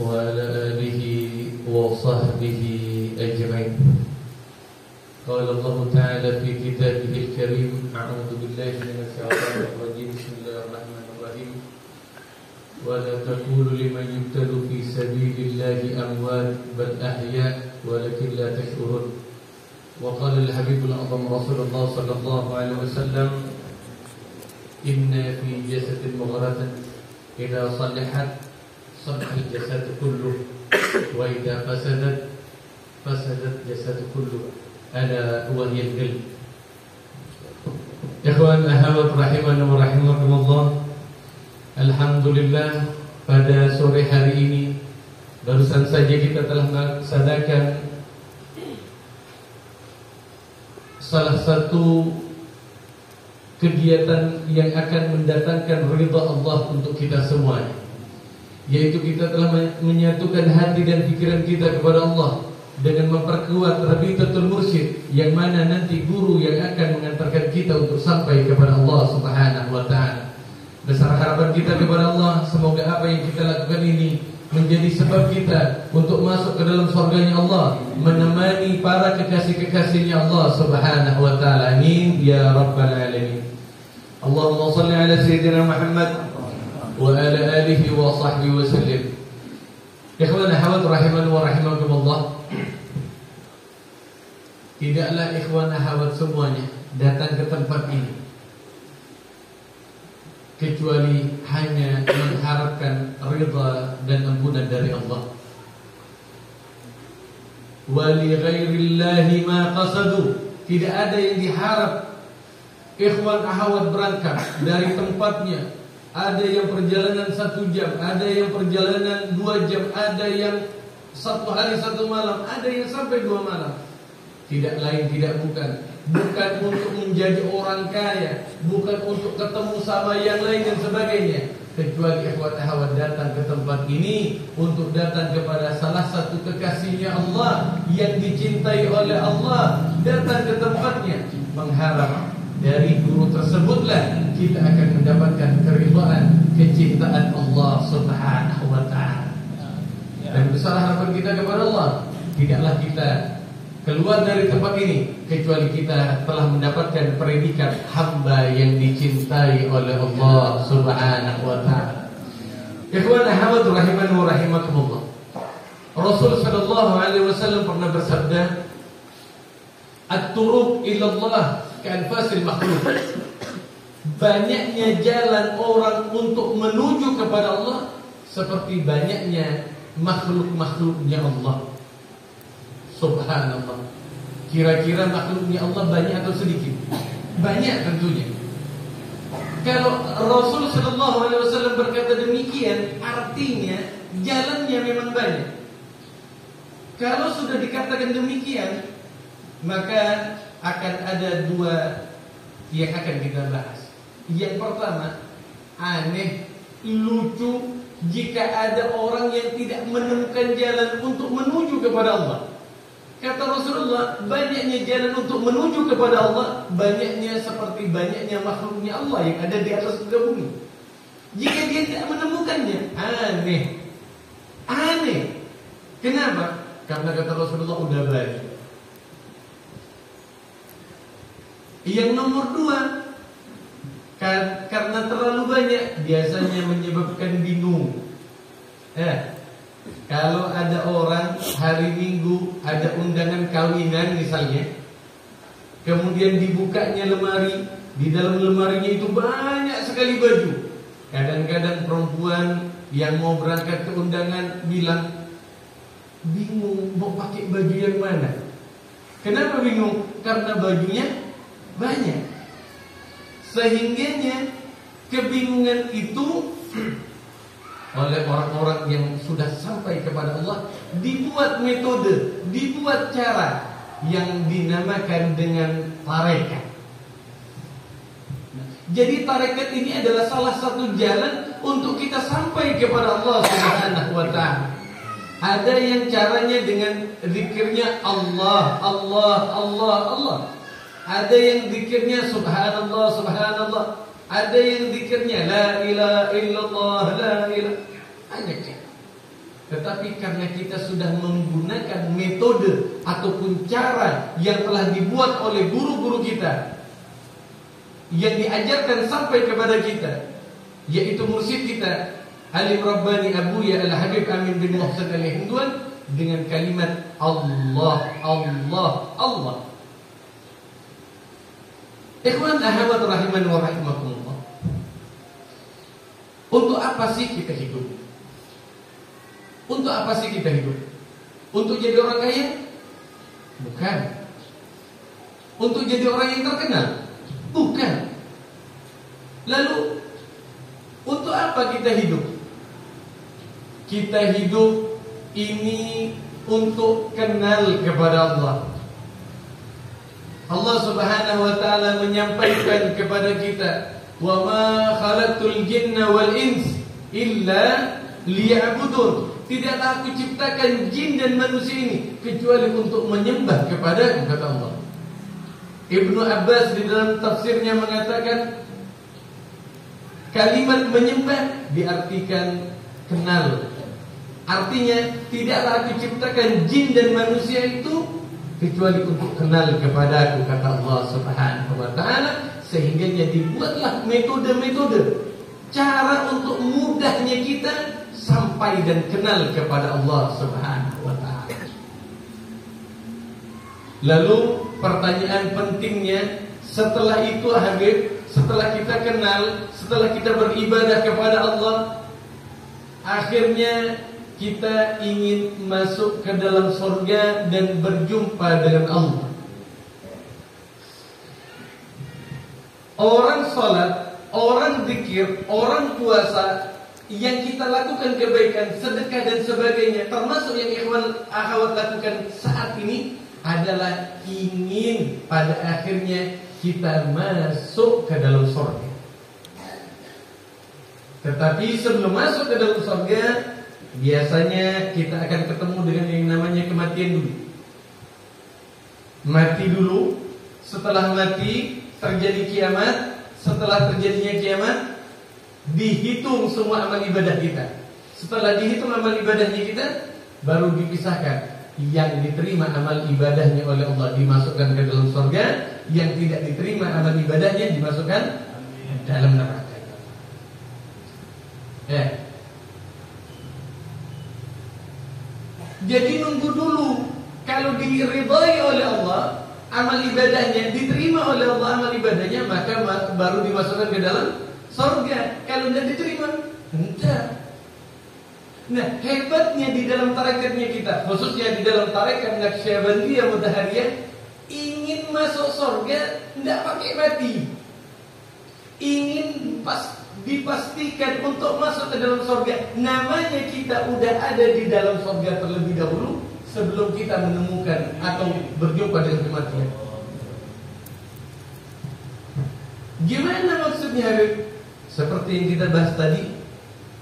وعلى آله وصحبه أجمعين. قال الله تعالى في كتابه الكريم: أعوذ بالله من الشيطان الرجيم. بسم الله الرحمن الرحيم. ولا تقولوا لمن يقتل في سبيل الله أموات بل أحياء ولكن لا تشعرون. وقال الحبيب الأعظم رسول الله صلى الله عليه وسلم: إن في جسد مضغة إذا صلحت صلح الجسد كله وإذا فسدت فسدت الجسد كله ألا وهي القلب. Ikhwan ahwat rahimani wa rahimakumullah. Alhamdulillah, pada sore hari ini barusan saja kita telah melaksanakan salah satu kegiatan yang akan mendatangkan ridha Allah untuk kita semuanya, yaitu kita telah menyatukan hati dan pikiran kita kepada Allah dengan memperkuat Rabitatul Mursyid, yang mana nanti guru yang akan mengantarkan kita untuk sampai kepada Allah Subhanahu wa ta'ala. Besar harapan kita kepada Allah, semoga apa yang kita lakukan ini menjadi sebab kita untuk masuk ke dalam surganya Allah, menemani para kekasih-kekasihnya Allah Subhanahu wa ta'ala. Amin ya rabbal alamin. Allahumma salli ala sayyidina Muhammad wa ala alihi wa sahbihi wa sallim. Ikhwan ahwat rahimani wa rahimakumullah. Tidaklah ikhwan ahwat semuanya datang ke tempat ini kecuali hanya mengharapkan ridha dan ampunan dari Allah. Wa li ghairillahi ma qasadu. Tidak ada yang diharap. Ikhwan ahwat berangkat dari tempatnya, ada yang perjalanan 1 jam, ada yang perjalanan 2 jam, ada yang 1 hari 1 malam, ada yang sampai 2 malam. Tidak lain tidak bukan untuk menjadi orang kaya, bukan untuk ketemu sama yang lain dan sebagainya, kecuali ikhwan ahwat datang ke tempat ini untuk datang kepada salah satu kekasihnya Allah yang dicintai oleh Allah. Datang ke tempatnya mengharap dari guru tersebutlah kita akan mendapatkan keridhaan, kecintaan Allah Subhanahu wa ta'ala. Dan besar harapan kita kepada Allah, tidaklah kita keluar dari tempat ini kecuali kita telah mendapatkan predikat hamba yang dicintai oleh Allah Subhanahu wa ta'ala. Ikhwan ahwat rahimani wa rahimakumullah. Rasul sallallahu alaihi wasallam pernah bersabda, "At-turuq ila Allah ka'anfasil makhluk." Banyaknya jalan orang untuk menuju kepada Allah seperti banyaknya makhluk-makhluknya Allah. Subhanallah. Kira-kira makhluknya Allah banyak atau sedikit? Banyak tentunya. Kalau Rasul sallallahu alaihi wasallam berkata demikian, artinya jalannya memang banyak. Kalau sudah dikatakan demikian, maka akan ada 2 yang akan kita bahas. Yang pertama, aneh, lucu jika ada orang yang tidak menemukan jalan untuk menuju kepada Allah. Kata Rasulullah, banyaknya jalan untuk menuju kepada Allah, banyaknya seperti banyaknya makhluknya Allah yang ada di atas muka bumi. Jika dia tidak menemukannya, aneh. Aneh. Kenapa? Karena kata Rasulullah udah banyak. Yang nomor 2, karena terlalu banyak biasanya menyebabkan bingung. Kalau ada orang hari Minggu ada undangan kawinan misalnya, kemudian dibukanya lemari, di dalam lemarinya itu banyak sekali baju. Kadang-kadang perempuan yang mau berangkat ke undangan bilang bingung mau pakai baju yang mana. Kenapa bingung? Karena bajunya banyak. Sehingganya kebingungan itu oleh orang-orang yang sudah sampai kepada Allah dibuat metode, dibuat cara yang dinamakan dengan tarekat. Jadi tarekat ini adalah salah satu jalan untuk kita sampai kepada Allah Subhanahu wa ta'ala. Ada yang caranya dengan zikirnya Allah, Allah, Allah, Allah. Ada yang zikirnya subhanallah, subhanallah. Ada yang zikirnya la ilaha illallah, la ilaha. Banyak. tetapi karena kita sudah menggunakan metode ataupun cara yang telah dibuat oleh guru-guru kita, yang diajarkan sampai kepada kita, yaitu mursyid kita Alim Rabbani Abuya Al-Habib Amin bin Muhsin Al-Hinduan, dengan kalimat Allah, Allah, Allah. Ikhwan ahwat rahiman wa rahimakumullah. Untuk apa sih kita hidup? Untuk apa sih kita hidup? Untuk jadi orang kaya? Bukan. Untuk jadi orang yang terkenal? Bukan. Lalu untuk apa kita hidup? Kita hidup ini untuk kenal kepada Allah. Allah Subhanahu wa taala menyampaikan kepada kita, "Wa ma khalaqtul jinna wal ins illa liya'budun." Tidaklah aku ciptakan jin dan manusia ini kecuali untuk menyembah kepada kata Allah. Ibnu Abbas di dalam tafsirnya mengatakan kalimat menyembah diartikan kenal. Artinya tidaklah aku ciptakan jin dan manusia itu kecuali untuk kenal kepada aku, kata Allah Subhanahu wa taala. Sehingga dibuatlah metode-metode, cara untuk mudahnya kita sampai dan kenal kepada Allah Subhanahu wa taala. Lalu pertanyaan pentingnya, setelah itu Habib, setelah kita kenal, setelah kita beribadah kepada Allah, akhirnya kita ingin masuk ke dalam surga dan berjumpa dengan Allah. Orang salat, orang zikir, orang puasa, yang kita lakukan kebaikan, sedekah dan sebagainya, termasuk yang ikhwan akhwat lakukan saat ini, adalah ingin pada akhirnya kita masuk ke dalam surga. Tetapi sebelum masuk ke dalam surga, biasanya kita akan ketemu dengan yang namanya kematian dulu. Mati dulu. Setelah mati terjadi kiamat. Setelah terjadinya kiamat, dihitung semua amal ibadah kita. Setelah dihitung amal ibadahnya kita, baru dipisahkan. Yang diterima amal ibadahnya oleh Allah dimasukkan ke dalam surga, yang tidak diterima amal ibadahnya dimasukkan dalam neraka. Jadi nunggu dulu. Kalau diridhai oleh Allah, amal ibadahnya diterima oleh Allah, amal ibadahnya, maka baru dimasukkan ke dalam surga. Kalau tidak diterima, tidak. Nah, hebatnya di dalam tarekatnya kita, khususnya di dalam tarekat Naqsyabandiyah Mudahhariyah, ingin masuk surga tidak pakai mati. Ingin dipastikan untuk masuk ke dalam surga, namanya kita udah ada di dalam surga terlebih dahulu sebelum kita menemukan atau berjumpa dengan kematian. Gimana maksudnya, Habib? Seperti yang kita bahas tadi,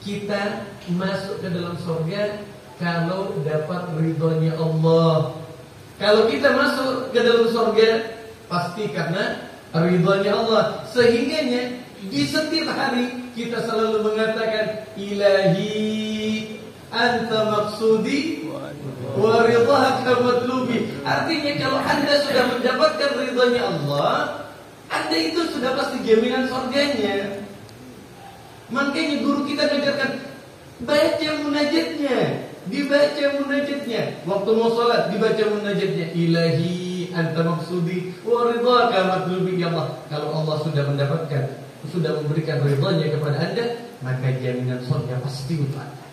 kita masuk ke dalam surga kalau dapat ridhonya Allah. Kalau kita masuk ke dalam surga pasti karena ridhonya Allah. Sehingganya di setiap hari kita selalu mengatakan, Ilahi anta maksudi wa ridhaka matlubi. Artinya kalau Anda sudah mendapatkan ridhonya Allah, Anda itu sudah pasti jaminan surganya. Makanya guru kita mengajarkan, baca munajatnya, dibaca munajatnya. Waktu mau sholat dibaca munajatnya, Ilahi anta maksudi wa ridhaka matlubi. Ya Allah, kalau Allah sudah mendapatkan, sudah memberikan ridhonya kepada Anda, maka jaminan surga pasti untuk Anda.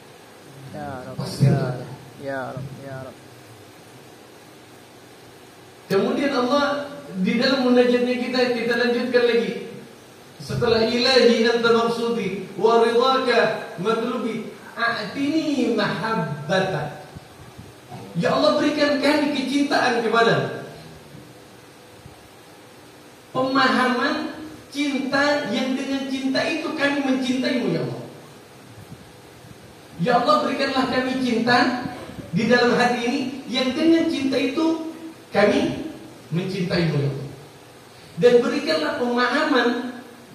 Ya Rabb, pasti untuk Anda. Ya Rabb, ya Rabb. Kemudian Allah di dalam munajatnya kita lanjutkan lagi. Setelah ilahi anta maksudi wa ridhaka matlubi, a'tini mahabbata. Ya Allah, berikan kami kecintaan kepada, pemahaman cinta yang dengan cinta itu kami mencintaimu ya Allah. Ya Allah, berikanlah kami cinta di dalam hati ini yang dengan cinta itu kami mencintaimu ya Allah. Dan berikanlah pemahaman,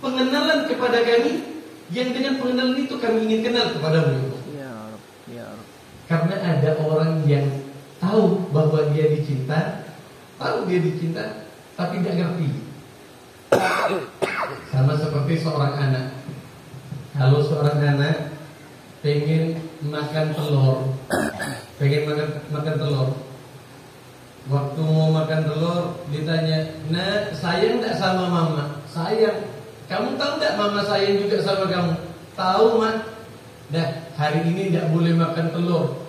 pengenalan kepada kami yang dengan pengenalan itu kami ingin kenal kepadamu ya Allah. Ya Rabb, ya Rabb. Karena ada orang yang tahu bahwa dia dicinta, tapi tidak ngerti. Sama seperti seorang anak. Kalau seorang anak pengen makan telur, waktu mau makan telur ditanya, "Nah, sayang tidak sama mama?" "Sayang." "Kamu tahu tidak mama sayang juga sama kamu?" "Tahu, Mak." "Dah, hari ini tidak boleh makan telur."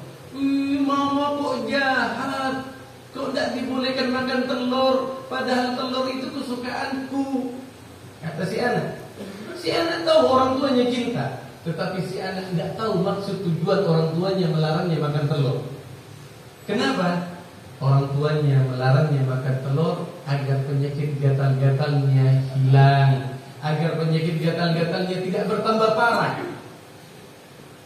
"Mama kok jahat, kok tidak dibolehkan makan telur, padahal telur itu kesukaanku," kata si anak. Si anak tahu orang tuanya cinta, tetapi si anak tidak tahu maksud tujuan orang tuanya melarangnya makan telur. Kenapa? Orang tuanya melarangnya makan telur agar penyakit gatal-gatalnya hilang, agar penyakit gatal-gatalnya tidak bertambah parah.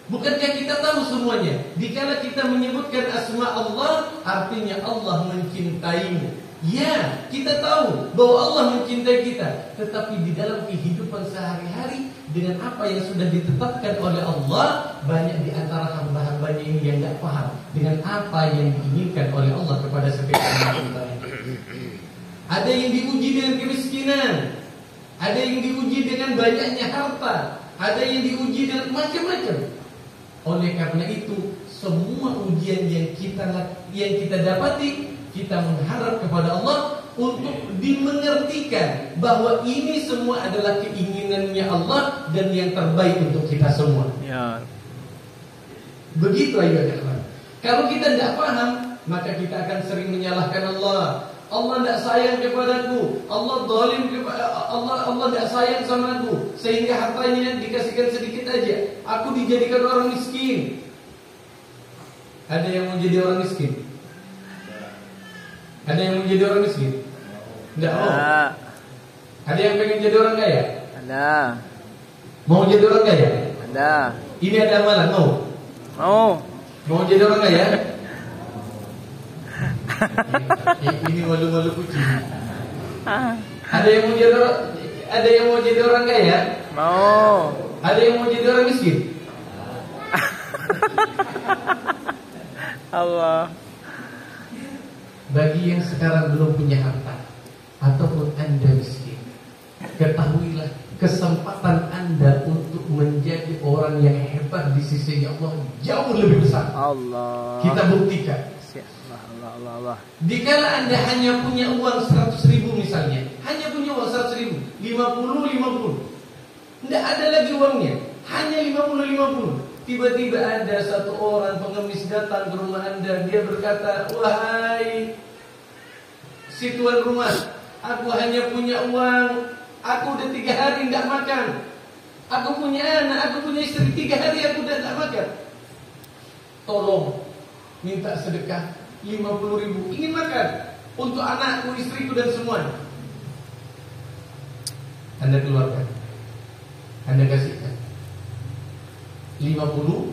Bukankah kita tahu semuanya? Dikala kita menyebutkan asma Allah, artinya Allah mencintaimu. Ya, kita tahu bahwa Allah mencintai kita, tetapi di dalam kehidupan sehari-hari dengan apa yang sudah ditetapkan oleh Allah, banyak di antara hamba-hambanya ini yang tidak paham dengan apa yang diinginkan oleh Allah kepada setiap hamba. Ada yang diuji dengan kemiskinan, ada yang diuji dengan banyaknya harta, ada yang diuji dengan macam-macam. Oleh karena itu, semua ujian yang kita dapati, kita mengharap kepada Allah untuk dimengertikan bahwa ini semua adalah keinginannya Allah dan yang terbaik untuk kita semua. Ya. Begitu aja teman. Kalau kita tidak paham, maka kita akan sering menyalahkan Allah. Allah tidak sayang kepadaku, Allah zalim kepada Allah tidak sayang sama aku, sehingga hartanya dikasihkan sedikit aja. Aku dijadikan orang miskin. Ada yang mau jadi orang miskin? Ada yang mau jadi orang miskin? Tidak mau. Ada yang pengen jadi orang kaya? Ada. Mau jadi orang kaya? Ada. Ini ada amalan, mau? Mau. Mau jadi orang kaya? Ini malu-malu kucing. Ada yang mau jadi orang kaya? Mau. Ada yang mau jadi orang miskin? Allah. Bagi yang sekarang belum punya harta ataupun Anda miskin, ketahuilah kesempatan Anda untuk menjadi orang yang hebat di sisi Allah jauh lebih besar. Allah. Kita buktikan. Allah. Dikala Anda hanya punya uang 100.000 misalnya, hanya punya uang 100.000, 50. Tidak ada lagi uangnya, hanya 50. Tiba-tiba ada satu orang pengemis datang ke rumah Anda. Dia berkata, "Wahai si tuan rumah, aku hanya punya uang. Aku udah 3 hari tidak makan. Aku punya anak, aku punya istri, 3 hari aku udah tidak makan. Tolong minta sedekah 50.000. Ingin makan untuk anakku, istriku dan semuanya." Anda keluarkan, Anda kasihkan 50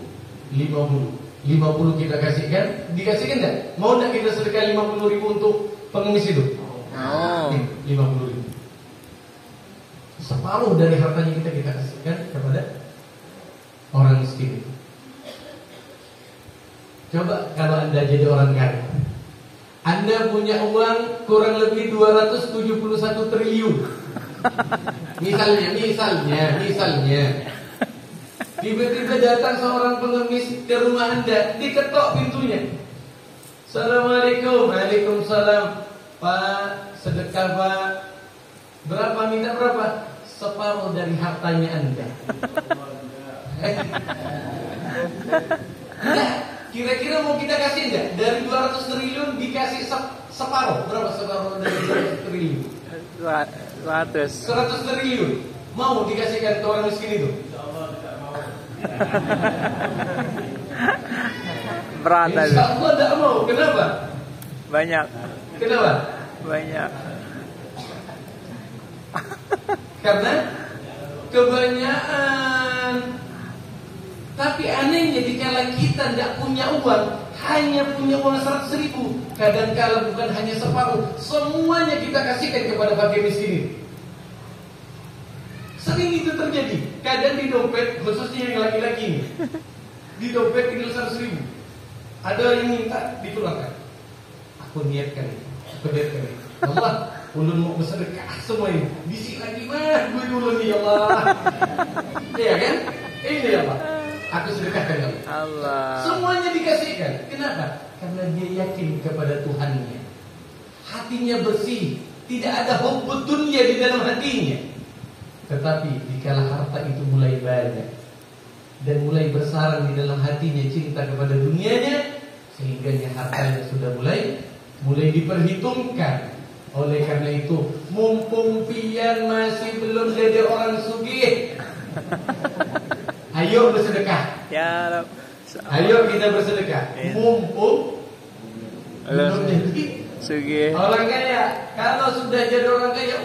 kita kasihkan. Dikasihkan enggak? Mau enggak kita sedekah 50.000 untuk pengemis itu? Mau. 50.000. Separuh dari hartanya kita kasihkan kepada orang miskin itu. Coba kalau Anda jadi orang kaya, Anda punya uang kurang lebih 271 triliun. Misalnya tiba-tiba datang seorang pengemis ke rumah Anda, diketok pintunya. "Assalamualaikum." "Waalaikumsalam." "Pak, sedekah Pak." "Berapa? Minta berapa?" "Separuh dari hartanya Anda." Nah, kira-kira mau kita kasih enggak? Dari 200 triliun dikasih separuh. Berapa separuh dari 200 triliun? 100 triliun. Mau dikasihkan ke orang miskin itu? Berat aja. Insya Allah tidak mau. Kenapa? Banyak. Kenapa? Banyak. Karena kebanyakan. Tapi anehnya dikala kita tidak punya uang, hanya punya uang 100.000, kadang-kala bukan hanya separuh, semuanya kita kasihkan kepada fakir miskin ini. Sering itu terjadi. Kadang di dompet, khususnya yang laki-laki ini, di dompet tinggal 100.000. Ada yang minta dipulangkan. Aku niatkan, aku niatkan. Allah, ulun mau bersedekah semua ini. Bisi lagi mah, gue dulu nih Allah. Iya kan? Ini Allah. Aku sedekahkan kamu. Allah. Semuanya dikasihkan. Kenapa? Karena dia yakin kepada Tuhannya. Hatinya bersih. Tidak ada hubbud dunya di dalam hatinya. Tetapi dikala harta itu mulai banyak dan mulai bersarang di dalam hatinya cinta kepada dunianya, sehingga hartanya sudah mulai diperhitungkan. Oleh karena itu, mumpung pian masih belum jadi orang sugih, ayo bersedekah. Ya Rab. Ayo kita bersedekah. Ya. Mumpung belum jadi Sugih. orang kaya. Kalau sudah jadi orang kaya,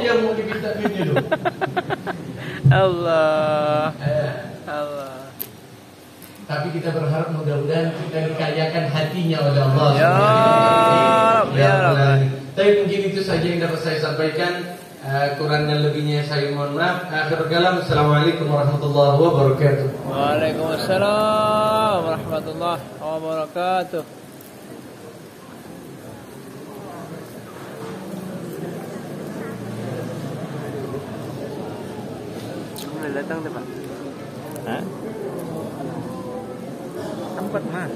yang mau diminta duitnya dong. Allah. Allah. Tapi kita berharap mudah-mudahan kita dikayakan hatinya oleh Allah. Ya Rab, ya Rab. Tapi mungkin itu saja yang dapat saya sampaikan. Kurang dan lebihnya saya mohon maaf. Akhir kalam. Assalamualaikum warahmatullahi wabarakatuh. Waalaikumsalam warahmatullahi wabarakatuh. Boleh datang tu Pak? Hah? Tempat mah.